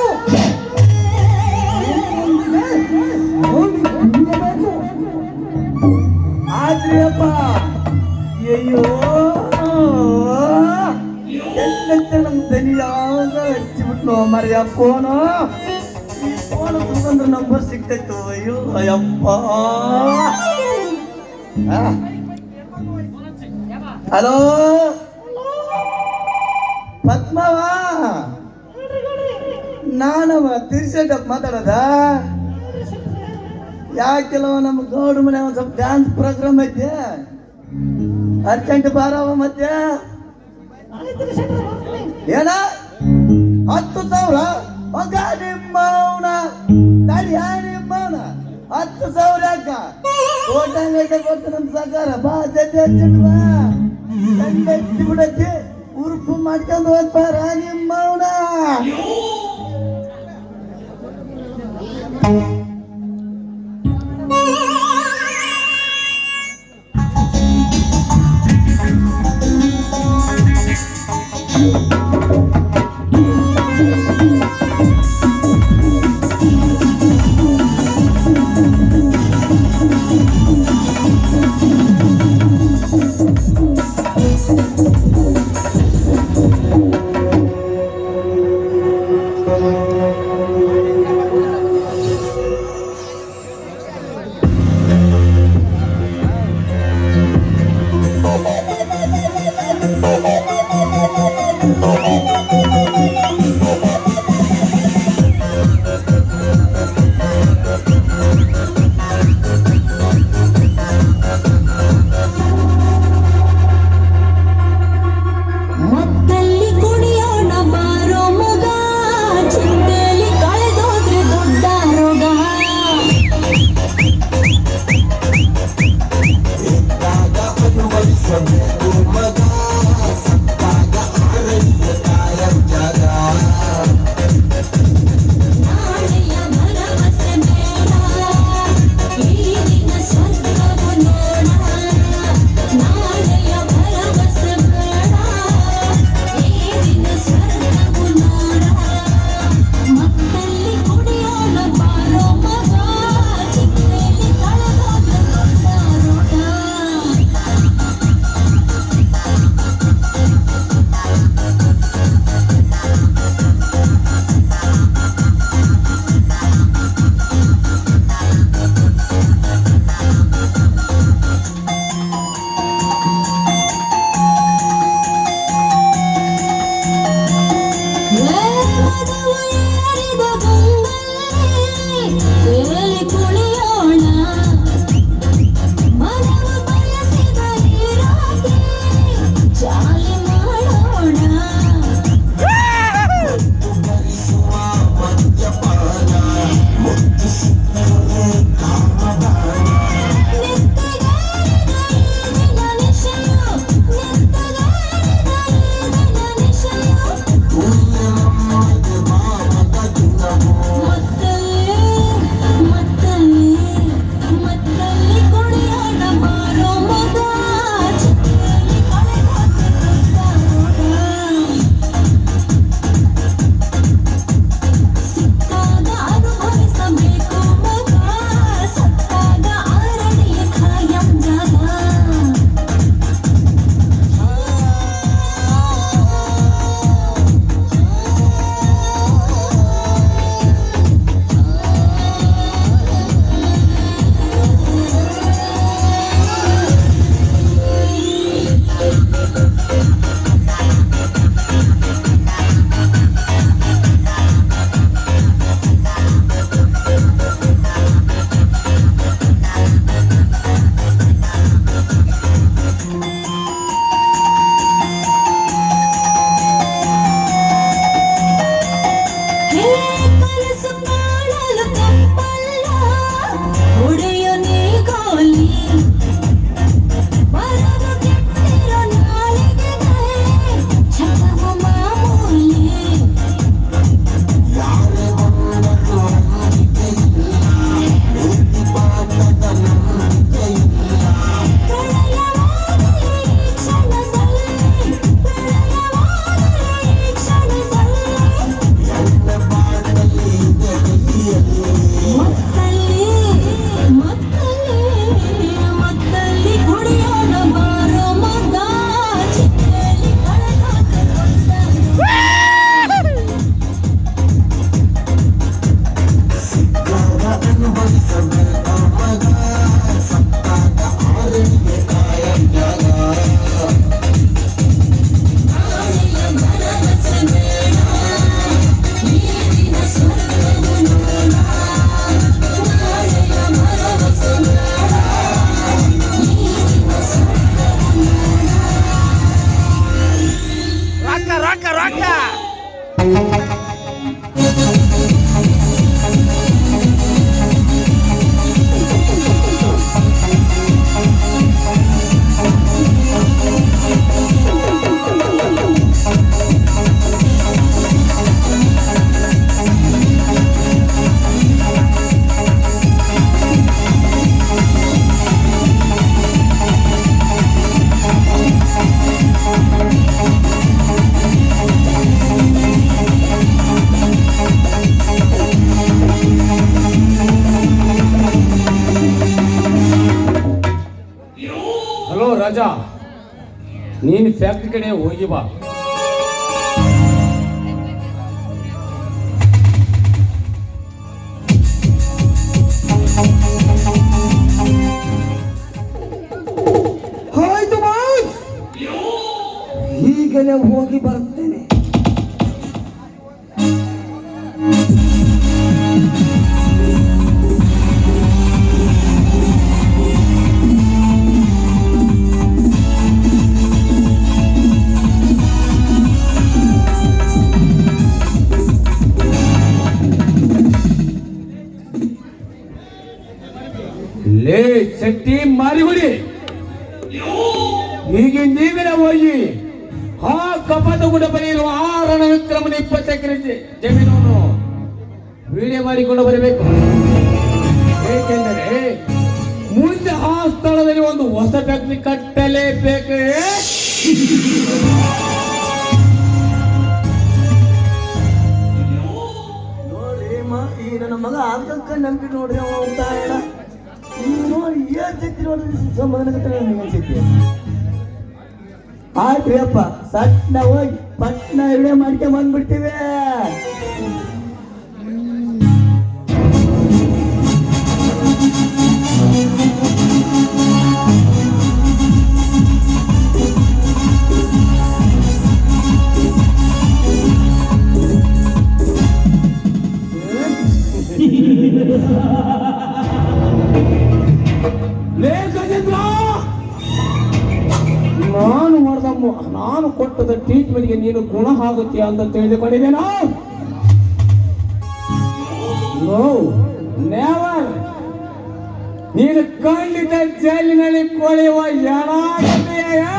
ಆದ್ರಿ ಅಪ್ಪ. ಅಯ್ಯೋ ಎಲ್ಲಂತ ನಮ್ ದನಿ ಯಾವಾಗ ಹಚ್ಚಿಬಿಟ್ಲು ಮರ್ಯ ಫೋನು. ತಗೊಂಡ್ರೆ ನಂಬರ್ ಸಿಗ್ತೈತು. ಅಯ್ಯೋ ಅಯ್ಯಪ್ಪ. ಹಲೋ ಪದ್ಮವ, ನಾನವ ತಿರ್ಸೇಟಪ್ಪ ಮಾತಾಡೋದ. ಯಾಕೆಲ್ಲವ ನಮ್ಮ ಗೌಡ್ರ ಮನೆ ಒಂದ್ ಸ್ವಲ್ಪ ಡ್ಯಾನ್ಸ್ ಪ್ರೋಗ್ರಾಮ್ ಐತೆ, ಅರ್ಜೆಂಟ್ ಬಾರವ. ಮತ್ತೆ ಏನ 10,000 ಮಗ ನಿಮ್ಮವನ ತಡಿಯ ನಿಮ್ಮವನ 10,000 ಯಾಕ ಕೋಟಂಗೈತೆ ಕೊಟ್ಟು ನಮ್ಮ ಸರ್ಕಾರ. ಬಾ ಜೊತೆ ಹಚ್ಚಿಟ್ ಬಾ, ಎತ್ತಿ ಬಿಡತ್ತೆ ಉರುಪು ಮಾಡ್ಕೊಂಡು ಹೋಗ್ಬಾರ ನಿಮ್ಮವನ. ರಾಜ, ನೀನು ಫ್ಯಾಕ್ಟ್ರಿ ಕಡೆ ಹೋಗಿ ಬಾ. ಆಯ್ತು ಬಾಸ್, ಈಗಲೇ ಹೋಗಿ ಬರ್ತೇನೆ. ಲೇ ಶಕ್ತಿ ಮಾರಿಗುಡಿ, ಈಗ ನೀವೇ ಹೋಗಿ ಆ ಕಪಟ ಗುಡ ಬರೆಯಲು ಆ ರಣವಿಕ್ರಮನ 20 ಎಕರೆ ಜಮೀನನ್ನು ವಿಡಿಯೋ ಮಾಡಿಕೊಂಡು ಬರಬೇಕು. ಏಕೆಂದರೆ ಮುಂದೆ ಆ ಸ್ಥಳದಲ್ಲಿ ಒಂದು ಹೊಸ ಫ್ಯಾಕ್ಟ್ರಿ ಕಟ್ಟಲೇಬೇಕು. ನೋಡ್ರಿ ಈ ನನ್ನ ಮಗ ಅದಕ್ಕ ನಂಬಿ ನೋಡ್ರಿ ಅವ ಉದಾಹರಣ ನೋಡಿ ಏನ್ ನೋಡ್ರಿ ಸಂಬಂಧ ಅನ್ಸೈತಿ. ಆಯ್ತ್ರಿ ಅಪ್ಪ, ಸಟ್ನ ಹೋಗಿ ಪಟ್ನ ವಿಡಿಯೋ ಮಾಡ್ಕೊಂಡ್ ಬಂದ್ಬಿಡ್ತೀವಿ. ಲೇ ಗಜೇಂದ್ರ, ನಾನು ಕೊಟ್ಟದ ಟ್ರೀಟ್ಮೆಂಟ್ಗೆ ನೀನು ಗುಣ ಆಗುತ್ತೀಯ ಅಂತ ತಿಳಿದುಕೊಂಡಿದ್ದೇನೋ? No, never. ನೀನು ಖಂಡಿತ ಜೈಲಿನಲ್ಲಿ ಕೊಳೆಯುವ ಯಾರಾಗಿದೆಯಾ?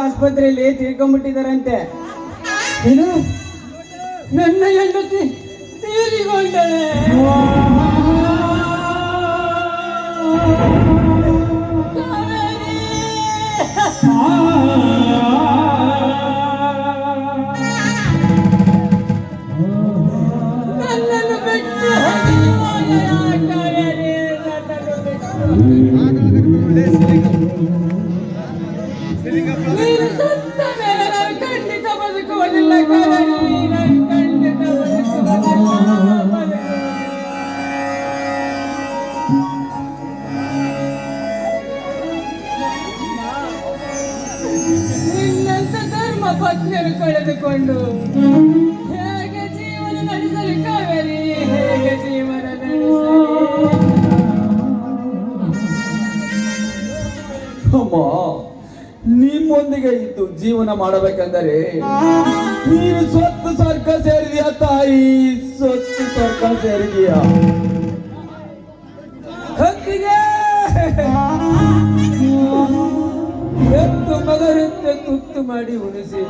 ಆಸ್ಪತ್ರೆಯಲ್ಲಿ ತಿಳ್ಕೊಂಡ್ಬಿಟ್ಟಿದಾರಂತೆ. ಏನು, ನನ್ನ ಹೆಂಡತಿ ತೀರಿಕೊಂಡಳೆ. ನನ್ನನ್ನು ಬಿಟ್ಟು ನೀನು ಸತ್ತ ಮೇಲೆ ನಾನು ಖಂಡಿತ ಬದುಕುವುದಿಲ್ಲ. ನಾನು ಖಂಡಿತ ನಿನ್ನಂತ ಧರ್ಮ ಪತ್ನಿಯನ್ನು ಕಳೆದುಕೊಂಡು ಹೇಗೆ ಜೀವನ ನಡೆಸಲಿ ಕಾವೇರಿ, ಹೇಗೆ ಜೀವನ ನಡೆಸಲಿ? ಅಮ್ಮ, ನಿಮ್ಮೊಂದಿಗೆ ಇದ್ದು ಜೀವನ ಮಾಡಬೇಕೆಂದರೆ ನೀನು ಸ್ವತ್ತು ಸರ್ಕ ಸೇರಿದೀಯ ತಾಯಿ, ಸ್ವತ್ತು ಸರ್ಕ ಸೇರಿದೀಯ. ಹಕ್ಕಿಗೆ ಎತ್ತು ಮಗರಂತೆ ತುತ್ತು ಮಾಡಿ ಉಣಿಸಿ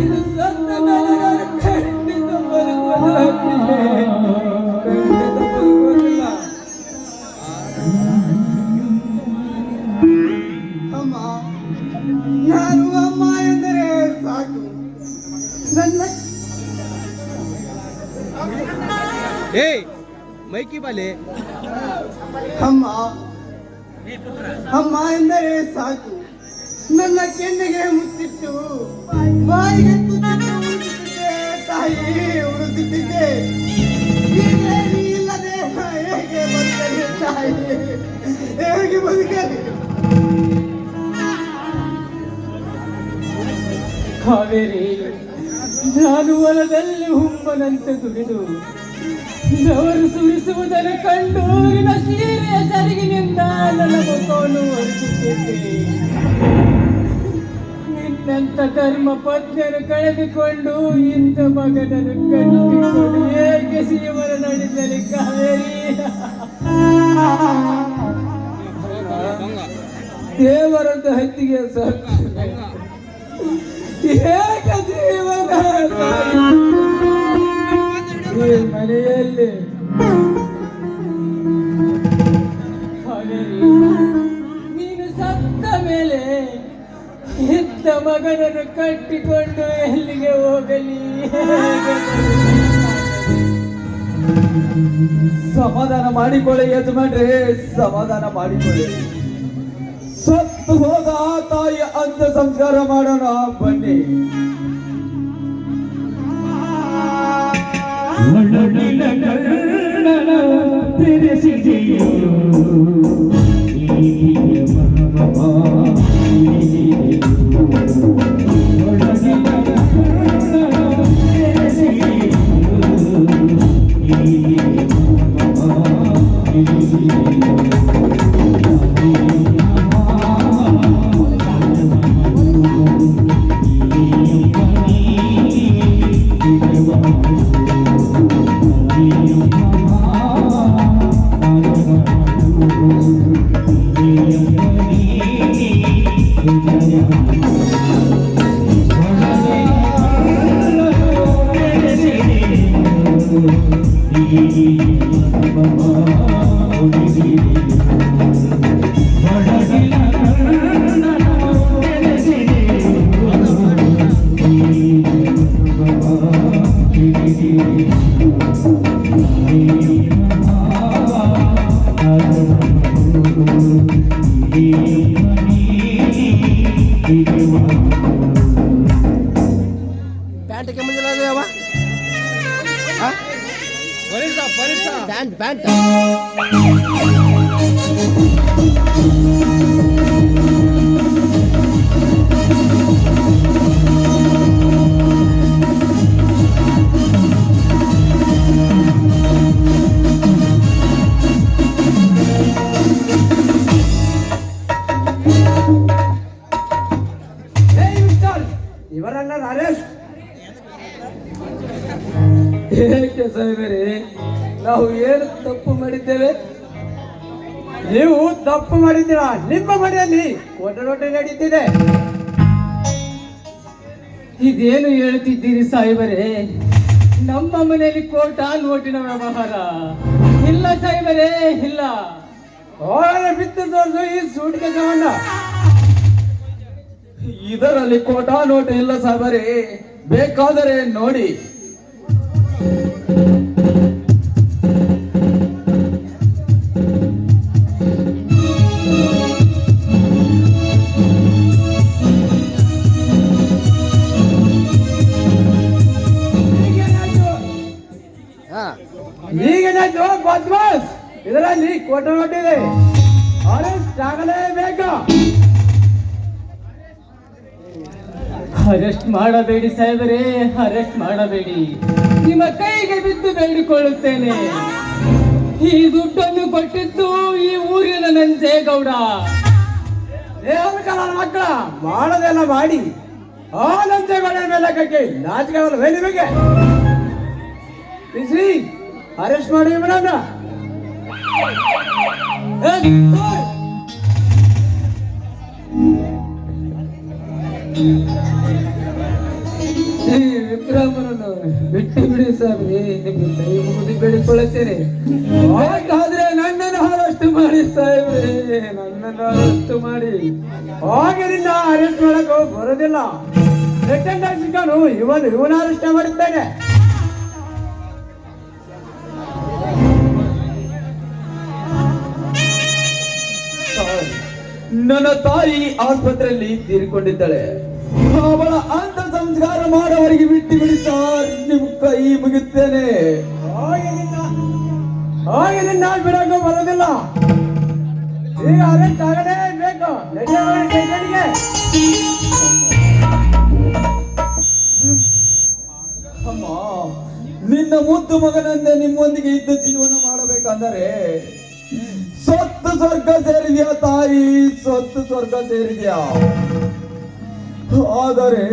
ಇದು ಸತ್ತ ಮೇಲೆ ನಾನು ಖಂಡಿತ ಬದುಕುವುದಿಲ್ಲ. ಹಕ್ಕಿಗೆ ಖಂಡಿತ ಬದುಕುವುದಿಲ್ಲ. ಅಮ್ಮ, ನಾನು ಅಮ್ಮ ಎಂದರೆ ಸಾಕು. ನನ್ನ ಮೈಕಿ ಬಾಲೆ ಅಮ್ಮ ಅಮ್ಮ ಎಂದರೆ ಸಾಕು. ನನ್ನ ಕೆನ್ನೆಗೆ ಮುತ್ತಿಟ್ಟು ಬಾಯಿಗೆ ತುತ್ತಿಟ್ಟು ಉಳಿಸುತ್ತಿದ್ದೆ ತಾಯಿ, ಉಳಿಸುತ್ತಿದ್ದೆ. ಹೀಗೆ ನೀ ಇಲ್ಲದೆ ಹೇಗೆ ಬದುಕಲಿ ತಾಯಿ, ಹೇಗೆ ಬದುಕಲಿ? ಕಾವೇರಿ, ನಾನು ಹೊಲದಲ್ಲಿ ಹುಮ್ಮನಂತೆ ದುಡಿದು ಬೆವರು ಸುರಿಸುವುದನ್ನು ಕಂಡು ನಿನ್ನ ಸೀರೆಯ ಸರಿಗಿನಿಂದ ನನ್ನ ಮುಖವನ್ನು ಒರೆಸುತ್ತಿದ್ದೆ. ನಿನ್ನಂತ ಧರ್ಮ ಪತ್ನಿಯನ್ನು ಕಳೆದುಕೊಂಡು ಇಂಥ ಮಗನನ್ನು ಕಟ್ಟಿಕೊಂಡು ಏಕೆ ಜೀವನ ನಡೆಸಲಿ ಕಾವೇರಿ? ದೇವರಂತ ಹತ್ತಿಗೆ ಹೇಗೆ ಜೀವನ ಈ ಮನೆಯಲ್ಲಿ? ಕಾವೇರಿ, ನೀನು ಸತ್ತ ಮೇಲೆ ಇದ್ದ ಮಗನನ್ನು ಕಟ್ಟಿಕೊಂಡು ಎಲ್ಲಿಗೆ ಹೋಗಲಿ? ಸಮಾಧಾನ ಮಾಡಿಕೊಳ್ಳಿ ಯಜಮಾನ್ರೆ, ಸಮಾಧಾನ ಮಾಡಿಕೊಳ್ಳಿ. ಸತ್ತು ಹೋದ ಆ ತಾಯಿ ಅಂತ ಸಂಸ್ಕಾರ ಮಾಡೋಣ ಬನ್ನಿ. ಇವರನ್ನ ನರೇಶ್ ಏಕೆ ಸಾಹೇಬರೇ, ನಾವು ಏನು ತಪ್ಪು ಮಾಡಿದ್ದೇವೆ? ನೀವು ತಪ್ಪು ಮಾಡಿದ್ದೀರಾ? ನಿಮ್ಮ ಮನೆಯಲ್ಲಿ ಕೊಟ್ಟನೋಟೆ ನಡೀತಿದೆ. ಇದೇನು ಹೇಳ್ತಿದ್ದೀರಿ ಸಾಹೇಬರೇ? ನಮ್ಮ ಮನೆಯಲ್ಲಿ ಕೋಟ ನೋಟಿನ ವ್ಯವಹಾರ ಇಲ್ಲ ಸಾಹೇಬರೇ, ಇಲ್ಲ. ಬಿತ್ತು ತೋರಿಸು ಈ ಸೂಟಿಗೆ ತಗೊಂಡ. ಇದರಲ್ಲಿ ಕೋಟಾ ನೋಟು ಇಲ್ಲ ಸಾಹೇಬರೇ, ಬೇಕಾದರೆ ನೋಡಿ. ಈಗೇನಾಯ್ತು ಬದ್ಮಾಸ್? ಇದರಲ್ಲಿ ಕೋಟ ನೋಟಿದೆ, ಅರೆಸ್ಟ್ ಆಗಲೇಬೇಕು. ಅರೆಸ್ಟ್ ಮಾಡಬೇಡಿ ಸಾಹೇಬರೇ, ಅರೆಸ್ಟ್ ಮಾಡಬೇಡಿ. ನಿಮ್ಮ ಕೈಗೆ ಬಿದ್ದು ಬೇಡಿಕೊಳ್ಳುತ್ತೇನೆ. ಈ ದುಡ್ಡನ್ನು ಕೊಟ್ಟಿದ್ದು ಈ ಊರಿನ ನಂಜೇಗೌಡ. ದೇವರ ಮಕ್ಕಳ ಮಾಡೋದೆಲ್ಲ ಮಾಡಿ ಆ ನಂಜೇಗೌಡ ಮೇಲೆ ಕಕ್ಕೆ ನಾಚಿಕೆವಲ್ಲ ಹೇಳಿ ಬಗ್ಗೆ ಅರೆಸ್ಟ್ ಮಾಡಿ ಇವನನ್ನ. ವಿಕ್ರಮನನ್ನು ಬಿಟ್ಟು ಬಿಡಿ ಸಾಹೇಬ್ರೆ, ನಿಮಗೆ ಕೈ ಮುಗಿದು ಬೇಡಿಕೊಳ್ಳುತ್ತೇನೆ. ಹಾಗಾದ್ರೆ ನನ್ನನ್ನು ಅರೆಸ್ಟ್ ಮಾಡಿ ಸಾಹೇಬ್ರೆ, ನನ್ನನ್ನು ಅರೆಸ್ಟ್ ಮಾಡಿ. ಹಾಗೆ ನಿನ್ನ ಅರೆಸ್ಟ್ ಮಾಡಕ್ಕೆ ಬರೋದಿಲ್ಲ. ರಿಟರ್ನ್ ಸಿಕ್ಕನು ಇವನ ಅರೆಸ್ಟ್ ಮಾಡುತ್ತೇನೆ. ನನ್ನ ತಾಯಿ ಆಸ್ಪತ್ರೆಯಲ್ಲಿ ತೀರಿಕೊಂಡಿದ್ದಾಳೆ. ಅವಳ ಅಂತ ಸಂಸ್ಕಾರ ಮಾಡೋವರಿಗೆ ಬಿಟ್ಟು ಬಿಡಿ ಸರ್, ನಿಮ್ ಕೈ ಮುಗಿತ್ತೇನೆ. ಹಾಗೆ ನಿನ್ನ ಬಿಡಕ್ಕೆ ಬರೋದಿಲ್ಲ. ಈಗ ಅರೆಸ್ಟ್ ಆಗಲೇ ಬೇಕು. ಅಮ್ಮ, ನಿನ್ನ ನಿನ್ನ ಮುದ್ದು ಮಗನಂತೆ ನಿಮ್ಮೊಂದಿಗೆ ಇದ್ದು ಜೀವನ ಮಾಡಬೇಕಂದರೆ ಸ್ವತ್ತು ಸ್ವರ್ಗ ಸೇರಿದ್ಯಾ ತಾಯಿ, ಸ್ವತ್ತು ಸ್ವರ್ಗ ಸೇರಿದ್ಯಾ. ಆದರೆ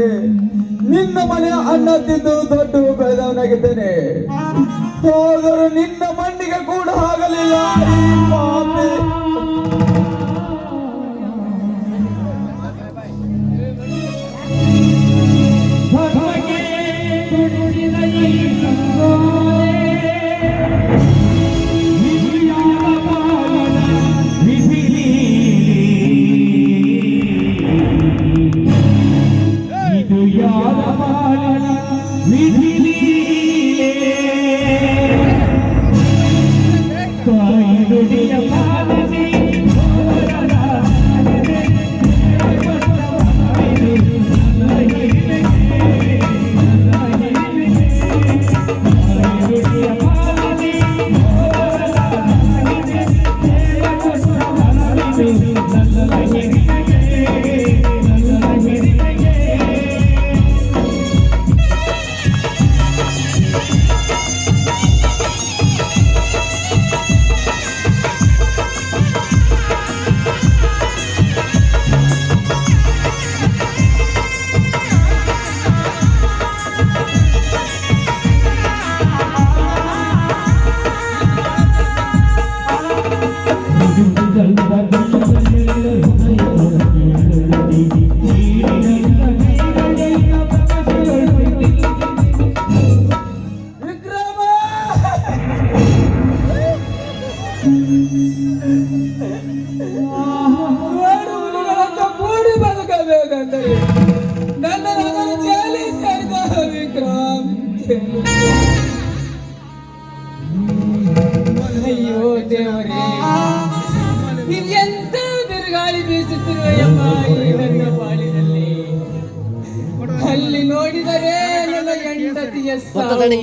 ನಿನ್ನ ಮನೆಯ ಅನ್ನ ತಿಂದು ದೊಡ್ಡ ಬೆಳೆದವನಾಗಿದ್ದೇನೆ. ಆದರೂ ನಿನ್ನ ಮಣ್ಣಿಗೆ ಕೂಡ ಆಗಲಿಲ್ಲ ಈ ಪಾಪಿ. ಕೂಡಿ ಬದುಕಬೇಕಂದರೆ ನನ್ನ ಮಗನ ಜೈಲಿ ಸೇರಿದ ವಿಕ್ರಮ್. ಅಯ್ಯೋ ದೇವರೇ, ಇದೆಂತ ಬಿರುಗಾಳಿ ಬೀಸುತ್ತಿರುವೆಯಮ್ಮ ಈ ನನ್ನ ಬಾಳಿನಲ್ಲಿ. ಅಲ್ಲಿ ನೋಡಿದರೆ ನನ್ನ ಹೆಂಡತಿಯ ಸಾವು, ಇಲ್ಲಿ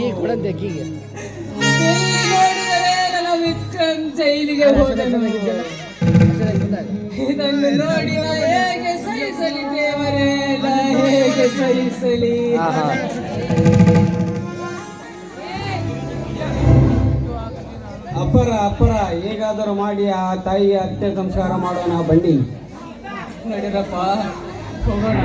ನೋಡಿದರೆ ನನ್ನ ವಿಕ್ರಮ್ ಜೈಲಿಗೆ ಹೋದನು. ಇದನ್ನು ನೋಡಿ ನಾ ಹೇಗೆ ಸಹಿಸಲಿ ದೇವರೇ, ನಾ ಹೇಗೆ ಸಹಿಸಲಿ? ಅಪ್ಪರ ಹೇಗಾದರೂ ಮಾಡಿ ಆ ತಾಯಿಯ ಅಂತ್ಯ ಸಂಸ್ಕಾರ ಮಾಡೋಣ ಬನ್ನಿ. ನಡೀರಪ್ಪ ಹೋಗೋಣ.